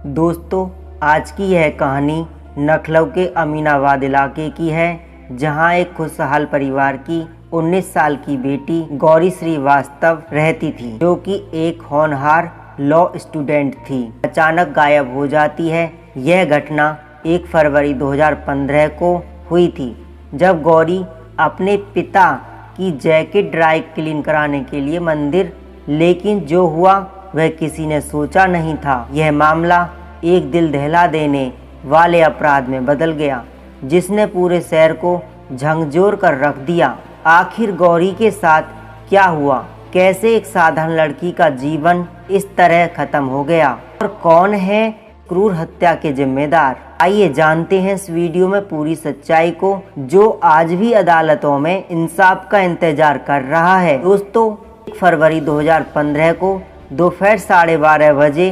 दोस्तों, आज की यह कहानी लखनऊ के अमीनाबाद इलाके की है, जहां एक खुशहाल परिवार की 19 साल की बेटी गौरी श्रीवास्तव रहती थी, जो कि एक होनहार लॉ स्टूडेंट थी। अचानक गायब हो जाती है। यह घटना 1 फरवरी 2015 को हुई थी, जब गौरी अपने पिता की जैकेट ड्राई क्लीन कराने के लिए मंदिर, लेकिन जो हुआ वह किसी ने सोचा नहीं था। यह मामला एक दिल दहला देने वाले अपराध में बदल गया, जिसने पूरे शहर को झकझोर कर रख दिया। आखिर गौरी के साथ क्या हुआ? कैसे एक साधारण लड़की का जीवन इस तरह खत्म हो गया? और कौन है क्रूर हत्या के जिम्मेदार? आइए जानते हैं इस वीडियो में पूरी सच्चाई को, जो आज भी अदालतों में इंसाफ का इंतजार कर रहा है। दोस्तों, 1 फरवरी 2015 को दोपहर 12:30 बजे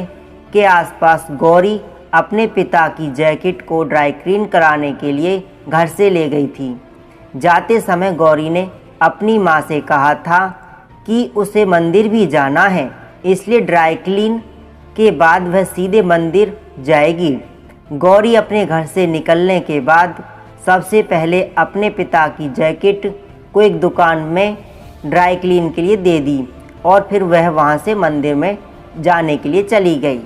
के आसपास गौरी अपने पिता की जैकेट को ड्राई क्लीन कराने के लिए घर से ले गई थी। जाते समय गौरी ने अपनी मां से कहा था कि उसे मंदिर भी जाना है, इसलिए ड्राई क्लीन के बाद वह सीधे मंदिर जाएगी। गौरी अपने घर से निकलने के बाद सबसे पहले अपने पिता की जैकेट को एक दुकान में ड्राई क्लीन के लिए दे दी और फिर वह वहां से मंदिर में जाने के लिए चली गई।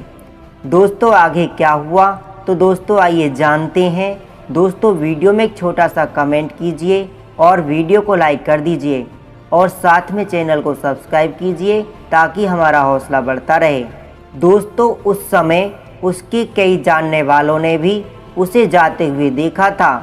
दोस्तों, आगे क्या हुआ? तो दोस्तों आइए जानते हैं। दोस्तों, वीडियो में एक छोटा सा कमेंट कीजिए और वीडियो को लाइक कर दीजिए और साथ में चैनल को सब्सक्राइब कीजिए, ताकि हमारा हौसला बढ़ता रहे। दोस्तों, उस समय उसके कई जानने वालों ने भी उसे जाते हुए देखा था।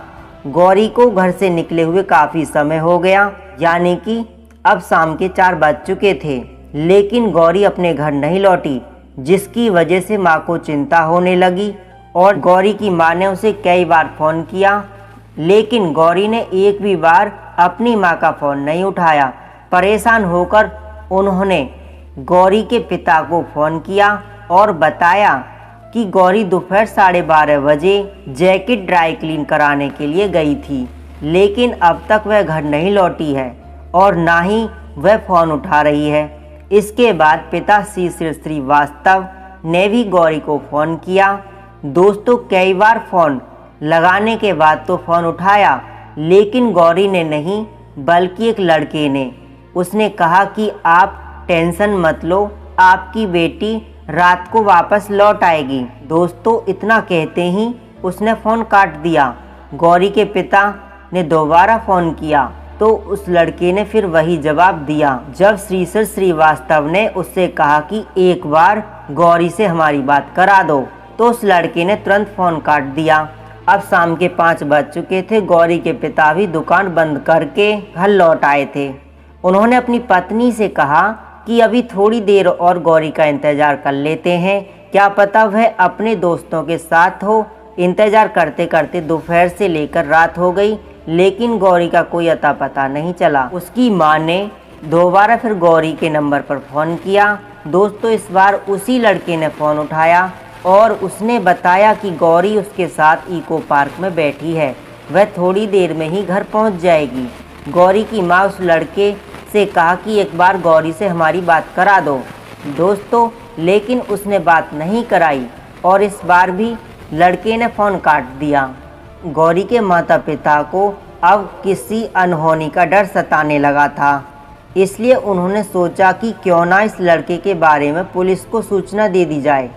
गौरी को घर से निकले हुए काफ़ी समय हो गया, यानी कि अब शाम के 4 बज चुके थे, लेकिन गौरी अपने घर नहीं लौटी, जिसकी वजह से माँ को चिंता होने लगी और गौरी की माँ ने उसे कई बार फ़ोन किया, लेकिन गौरी ने एक भी बार अपनी माँ का फ़ोन नहीं उठाया। परेशान होकर उन्होंने गौरी के पिता को फ़ोन किया और बताया कि गौरी दोपहर 12:30 बजे जैकेट ड्राई क्लीन कराने के लिए गई थी, लेकिन अब तक वह घर नहीं लौटी है और ना ही वह फ़ोन उठा रही है। इसके बाद पिता श्रीवास्तव ने भी गौरी को फ़ोन किया। दोस्तों, कई बार फ़ोन लगाने के बाद तो फ़ोन उठाया, लेकिन गौरी ने नहीं, बल्कि एक लड़के ने। उसने कहा कि आप टेंशन मत लो, आपकी बेटी रात को वापस लौट आएगी। दोस्तों, इतना कहते ही उसने फ़ोन काट दिया। गौरी के पिता ने दोबारा फ़ोन किया तो उस लड़के ने फिर वही जवाब दिया। जब श्रीवास्तव ने उससे कहा कि एक बार गौरी से हमारी बात करा दो, तो उस लड़के ने तुरंत फ़ोन काट दिया। अब शाम के 5 बज चुके थे। गौरी के पिता भी दुकान बंद करके घर लौट आए थे। उन्होंने अपनी पत्नी से कहा कि अभी थोड़ी देर और गौरी का इंतज़ार कर लेते हैं, क्या पता वह अपने दोस्तों के साथ हो। इंतज़ार करते करते दोपहर से लेकर रात हो गई, लेकिन गौरी का कोई अता पता नहीं चला। उसकी मां ने दोबारा फिर गौरी के नंबर पर फ़ोन किया। दोस्तों, इस बार उसी लड़के ने फ़ोन उठाया और उसने बताया कि गौरी उसके साथ इको पार्क में बैठी है, वह थोड़ी देर में ही घर पहुंच जाएगी। गौरी की मां उस लड़के से कहा कि एक बार गौरी से हमारी बात करा दो। दोस्तों, लेकिन उसने बात नहीं कराई और इस बार भी लड़के ने फ़ोन काट दिया। गौरी के माता पिता को अब किसी अनहोनी का डर सताने लगा था, इसलिए उन्होंने सोचा कि क्यों ना इस लड़के के बारे में पुलिस को सूचना दे दी जाए।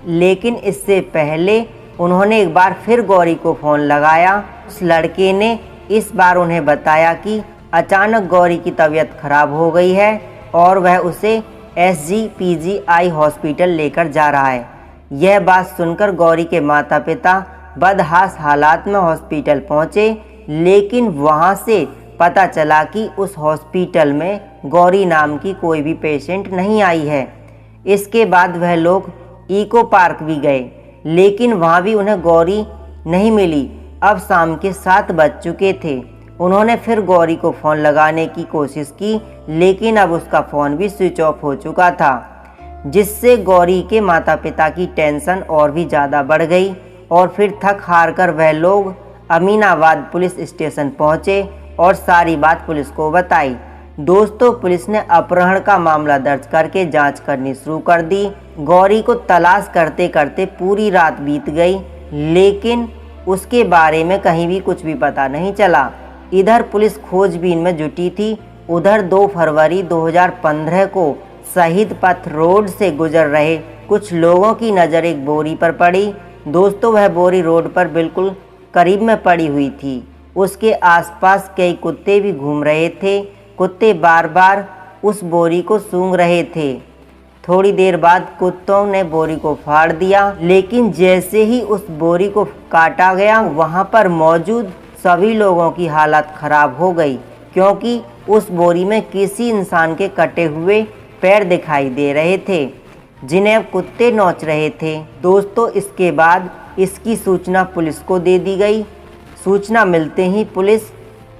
लेकिन इससे पहले उन्होंने एक बार फिर गौरी को फ़ोन लगाया। उस लड़के ने इस बार उन्हें बताया कि अचानक गौरी की तबीयत खराब हो गई है और वह उसे SGPGI हॉस्पिटल लेकर जा रहा है। यह बात सुनकर गौरी के माता पिता बदहास हालात में हॉस्पिटल पहुंचे, लेकिन वहां से पता चला कि उस हॉस्पिटल में गौरी नाम की कोई भी पेशेंट नहीं आई है। इसके बाद वह लोग इको पार्क भी गए, लेकिन वहां भी उन्हें गौरी नहीं मिली। अब शाम के 7 बज चुके थे। उन्होंने फिर गौरी को फ़ोन लगाने की कोशिश की, लेकिन अब उसका फ़ोन भी स्विच ऑफ हो चुका था, जिससे गौरी के माता पिता की टेंशन और भी ज़्यादा बढ़ गई और फिर थक हार कर वह लोग अमीनाबाद पुलिस स्टेशन पहुंचे और सारी बात पुलिस को बताई। दोस्तों पुलिस ने अपहरण का मामला दर्ज करके जांच करनी शुरू कर दी। गौरी को तलाश करते करते पूरी रात बीत गई, लेकिन उसके बारे में कहीं भी कुछ भी पता नहीं चला। इधर पुलिस खोजबीन में जुटी थी। उधर 2 फरवरी 2015 को शहीद पथ रोड से गुजर रहे कुछ लोगों की नज़र एक बोरी पर पड़ी। दोस्तों वह बोरी रोड पर बिल्कुल करीब में पड़ी हुई थी। उसके आसपास कई कुत्ते भी घूम रहे थे। कुत्ते बार बार उस बोरी को सूंघ रहे थे। थोड़ी देर बाद कुत्तों ने बोरी को फाड़ दिया, लेकिन जैसे ही उस बोरी को काटा गया वहां पर मौजूद सभी लोगों की हालत खराब हो गई, क्योंकि उस बोरी में किसी इंसान के कटे हुए पैर दिखाई दे रहे थे जिन्हें अब कुत्ते नोच रहे थे। दोस्तों इसके बाद इसकी सूचना पुलिस को दे दी गई। सूचना मिलते ही पुलिस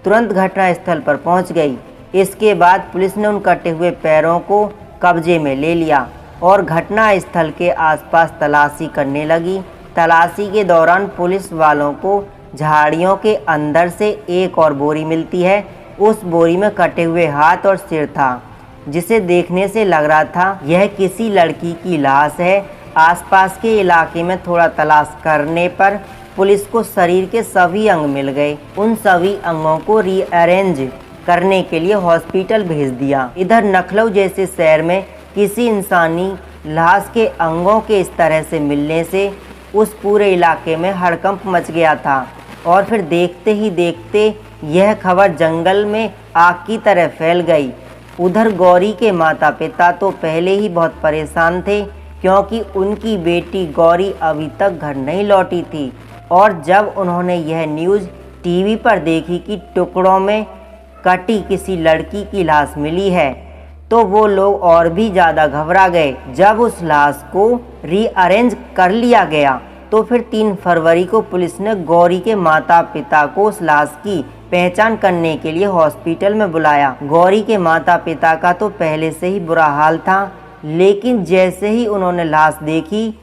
तुरंत घटनास्थल पर पहुंच गई। इसके बाद पुलिस ने उन कटे हुए पैरों को कब्जे में ले लिया और घटनास्थल के आसपास तलाशी करने लगी। तलाशी के दौरान पुलिस वालों को झाड़ियों के अंदर से एक और बोरी मिलती है। उस बोरी में कटे हुए हाथ और सिर था, जिसे देखने से लग रहा था यह किसी लड़की की लाश है। आसपास के इलाके में थोड़ा तलाश करने पर पुलिस को शरीर के सभी अंग मिल गए। उन सभी अंगों को रीअरेंज करने के लिए हॉस्पिटल भेज दिया। इधर नखलऊ जैसे शहर में किसी इंसानी लाश के अंगों के इस तरह से मिलने से उस पूरे इलाके में हड़कंप मच गया था और फिर देखते ही देखते यह खबर जंगल में आग की तरह फैल गई। उधर गौरी के माता पिता तो पहले ही बहुत परेशान थे, क्योंकि उनकी बेटी गौरी अभी तक घर नहीं लौटी थी। और जब उन्होंने यह न्यूज़ टीवी पर देखी कि टुकड़ों में कटी किसी लड़की की लाश मिली है, तो वो लोग और भी ज़्यादा घबरा गए। जब उस लाश को रीअरेंज कर लिया गया तो फिर 3 फरवरी को पुलिस ने गौरी के माता पिता को उस लाश की पहचान करने के लिए हॉस्पिटल में बुलाया। गौरी के माता पिता का तो पहले से ही बुरा हाल था, लेकिन जैसे ही उन्होंने लाश देखी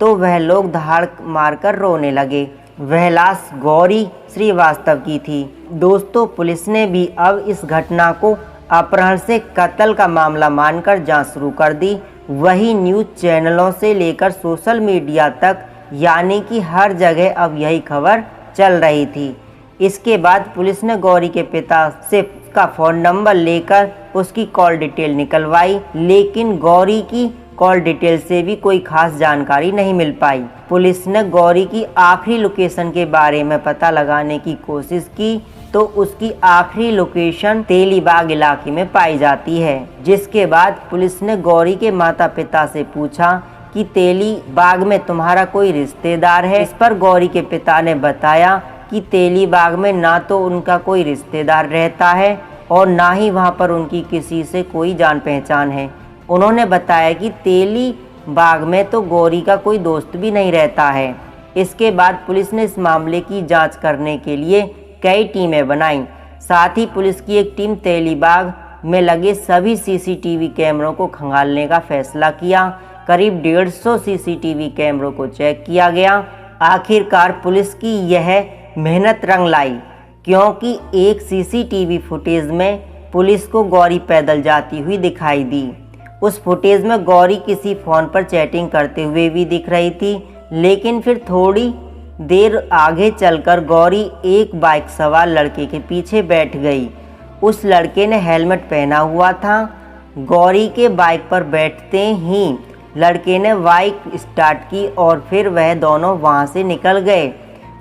तो वह लोग दहाड़ मारकर रोने लगे। वह लाश गौरी श्रीवास्तव की थी। दोस्तों पुलिस ने भी अब इस घटना को अपहरण से कत्ल का मामला मानकर जांच शुरू कर दी। वही न्यूज़ चैनलों से लेकर सोशल मीडिया तक, यानी कि हर जगह अब यही खबर चल रही थी। इसके बाद पुलिस ने गौरी के पिता से उसका फ़ोन नंबर लेकर उसकी कॉल डिटेल निकलवाई, लेकिन गौरी की कॉल डिटेल से भी कोई खास जानकारी नहीं मिल पाई। पुलिस ने गौरी की आखिरी लोकेशन के बारे में पता लगाने की कोशिश की तो उसकी आखिरी लोकेशन तेलीबाग इलाके में पाई जाती है। जिसके बाद पुलिस ने गौरी के माता पिता से पूछा कि तेलीबाग में तुम्हारा कोई रिश्तेदार है। इस पर गौरी के पिता ने बताया कि तेलीबाग में ना तो उनका कोई रिश्तेदार रहता है और ना ही वहां पर उनकी किसी से कोई जान पहचान है। उन्होंने बताया कि तेलीबाग में तो गौरी का कोई दोस्त भी नहीं रहता है। इसके बाद पुलिस ने इस मामले की जांच करने के लिए कई टीमें बनाईं। साथ ही पुलिस की एक टीम तेलीबाग में लगे सभी सीसीटीवी कैमरों को खंगालने का फैसला किया। करीब 150 सीसीटीवी कैमरों को चेक किया गया। आखिरकार पुलिस की यह मेहनत रंग लाई, क्योंकि एक सीसीटीवी फुटेज में पुलिस को गौरी पैदल जाती हुई दिखाई दी। उस फुटेज में गौरी किसी फ़ोन पर चैटिंग करते हुए भी दिख रही थी, लेकिन फिर थोड़ी देर आगे चलकर गौरी एक बाइक सवार लड़के के पीछे बैठ गई। उस लड़के ने हेलमेट पहना हुआ था। गौरी के बाइक पर बैठते ही लड़के ने बाइक स्टार्ट की और फिर वह दोनों वहां से निकल गए।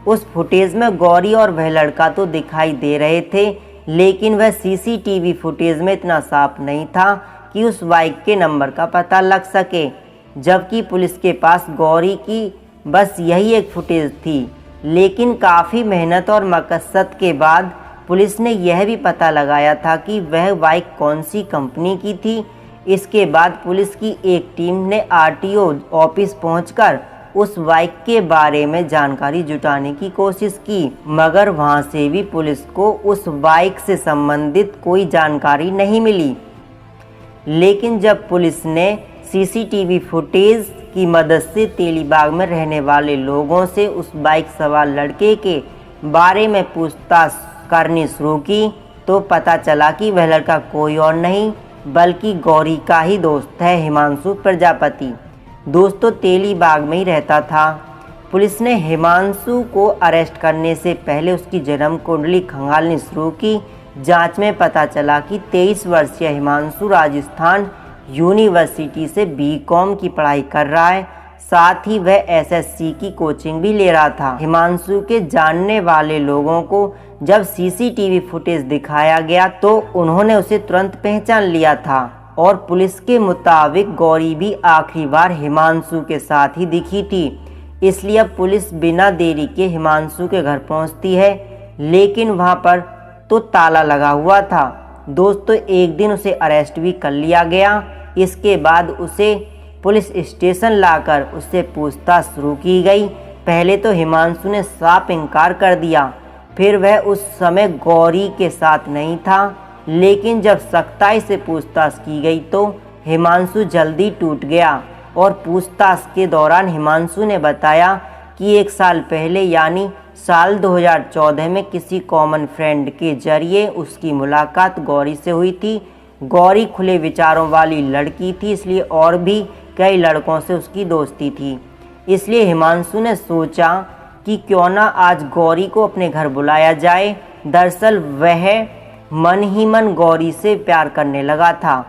उस फुटेज में गौरी और वह लड़का तो दिखाई दे रहे थे, लेकिन वह सीसीटीवी फुटेज में इतना साफ नहीं था कि उस बाइक के नंबर का पता लग सके, जबकि पुलिस के पास गौरी की बस यही एक फुटेज थी। लेकिन काफ़ी मेहनत और मकसद के बाद पुलिस ने यह भी पता लगाया था कि वह बाइक कौन सी कंपनी की थी। इसके बाद पुलिस की एक टीम ने आरटीओ ऑफिस पहुंचकर उस बाइक के बारे में जानकारी जुटाने की कोशिश की, मगर वहां से भी पुलिस को उस बाइक से संबंधित कोई जानकारी नहीं मिली। लेकिन जब पुलिस ने सीसीटीवी फुटेज की मदद से तेलीबाग में रहने वाले लोगों से उस बाइक सवार लड़के के बारे में पूछताछ करनी शुरू की, तो पता चला कि वह लड़का कोई और नहीं बल्कि गौरी का ही दोस्त है, हिमांशु प्रजापति। दोस्तों तेलीबाग में ही रहता था। पुलिस ने हिमांशु को अरेस्ट करने से पहले उसकी जन्म कुंडली खंगालनी शुरू की। जांच में पता चला कि 23 वर्षीय हिमांशु राजस्थान यूनिवर्सिटी से बीकॉम की पढ़ाई कर रहा है। साथ ही वह एसएससी की कोचिंग भी ले रहा था। हिमांशु के जानने वाले लोगों को जब सीसीटीवी फुटेज दिखाया गया तो उन्होंने उसे तुरंत पहचान लिया था और पुलिस के मुताबिक गौरी भी आखिरी बार हिमांशु के साथ ही दिखी थी। इसलिए अब पुलिस बिना देरी के हिमांशु के घर पहुंचती है, लेकिन वहां पर तो ताला लगा हुआ था। दोस्तों एक दिन उसे अरेस्ट भी कर लिया गया। इसके बाद उसे पुलिस स्टेशन लाकर उससे पूछताछ शुरू की गई। पहले तो हिमांशु ने साफ इनकार कर दिया, फिर वह उस समय गौरी के साथ नहीं था। लेकिन जब सख्ताई से पूछताछ की गई तो हिमांशु जल्दी टूट गया और पूछताछ के दौरान हिमांशु ने बताया कि 1 साल पहले यानी साल 2014 में किसी कॉमन फ्रेंड के जरिए उसकी मुलाकात गौरी से हुई थी। गौरी खुले विचारों वाली लड़की थी, इसलिए और भी कई लड़कों से उसकी दोस्ती थी। इसलिए हिमांशु ने सोचा कि क्यों ना आज गौरी को अपने घर बुलाया जाए। दरअसल वह मन ही मन गौरी से प्यार करने लगा था,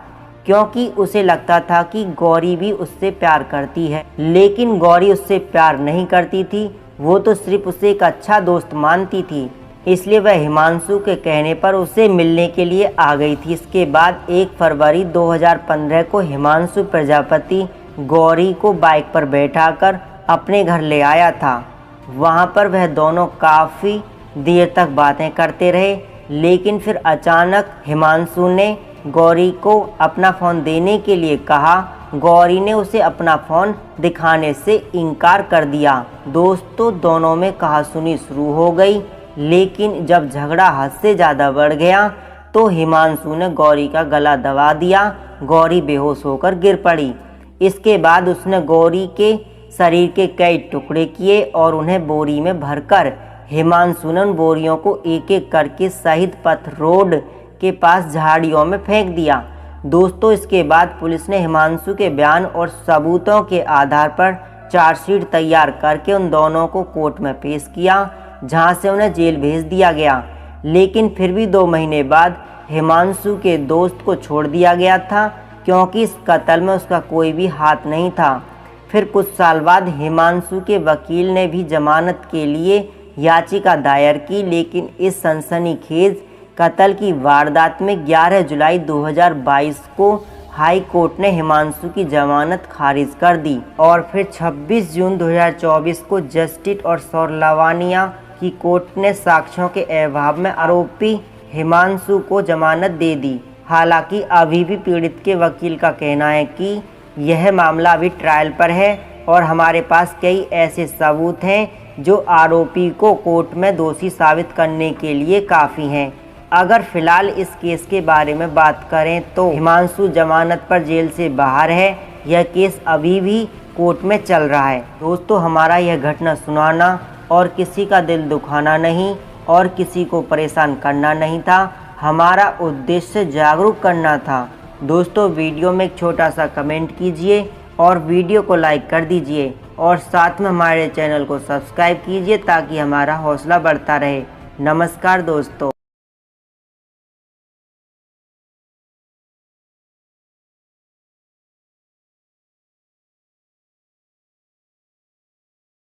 क्योंकि उसे लगता था कि गौरी भी उससे प्यार करती है। लेकिन गौरी उससे प्यार नहीं करती थी, वो तो सिर्फ उसे एक अच्छा दोस्त मानती थी। इसलिए वह हिमांशु के कहने पर उसे मिलने के लिए आ गई थी। इसके बाद 1 फरवरी 2015 को हिमांशु प्रजापति गौरी को बाइक पर बैठाकर अपने घर ले आया था। वहां पर वह दोनों काफ़ी देर तक बातें करते रहे, लेकिन फिर अचानक हिमांशु ने गौरी को अपना फ़ोन देने के लिए कहा। गौरी ने उसे अपना फ़ोन दिखाने से इनकार कर दिया। दोस्तों दोनों में कहासुनी शुरू हो गई, लेकिन जब झगड़ा हद से ज़्यादा बढ़ गया तो हिमांशु ने गौरी का गला दबा दिया। गौरी बेहोश होकर गिर पड़ी। इसके बाद उसने गौरी के शरीर के कई टुकड़े किए और उन्हें बोरी में भरकर हिमांशु ने उन बोरियों को एक एक करके शहीद पथ रोड के पास झाड़ियों में फेंक दिया। दोस्तों इसके बाद पुलिस ने हिमांशु के बयान और सबूतों के आधार पर चार्जशीट तैयार करके उन दोनों को कोर्ट में पेश किया, जहां से उन्हें जेल भेज दिया गया। लेकिन फिर भी 2 महीने बाद हिमांशु के दोस्त को छोड़ दिया गया था, क्योंकि इस कत्ल में उसका कोई भी हाथ नहीं था। फिर कुछ साल बाद हिमांशु के वकील ने भी जमानत के लिए याचिका दायर की, लेकिन इस सनसनीखेज कत्ल की वारदात में 11 जुलाई 2022 को हाई कोर्ट ने हिमांशु की जमानत खारिज कर दी और फिर 26 जून 2024 को जस्टिस और सौर लवानिया की कोर्ट ने साक्ष्यों के अभाव में आरोपी हिमांशु को जमानत दे दी। हालांकि अभी भी पीड़ित के वकील का कहना है कि यह मामला अभी ट्रायल पर है और हमारे पास कई ऐसे सबूत हैं जो आरोपी को कोर्ट में दोषी साबित करने के लिए काफ़ी हैं। अगर फिलहाल इस केस के बारे में बात करें तो हिमांशु जमानत पर जेल से बाहर है। यह केस अभी भी कोर्ट में चल रहा है। दोस्तों हमारा यह घटना सुनाना और किसी का दिल दुखाना नहीं और किसी को परेशान करना नहीं था। हमारा उद्देश्य जागरूक करना था। दोस्तों वीडियो में एक छोटा सा कमेंट कीजिए और वीडियो को लाइक कर दीजिए और साथ में हमारे चैनल को सब्सक्राइब कीजिए ताकि हमारा हौसला बढ़ता रहे। नमस्कार दोस्तों।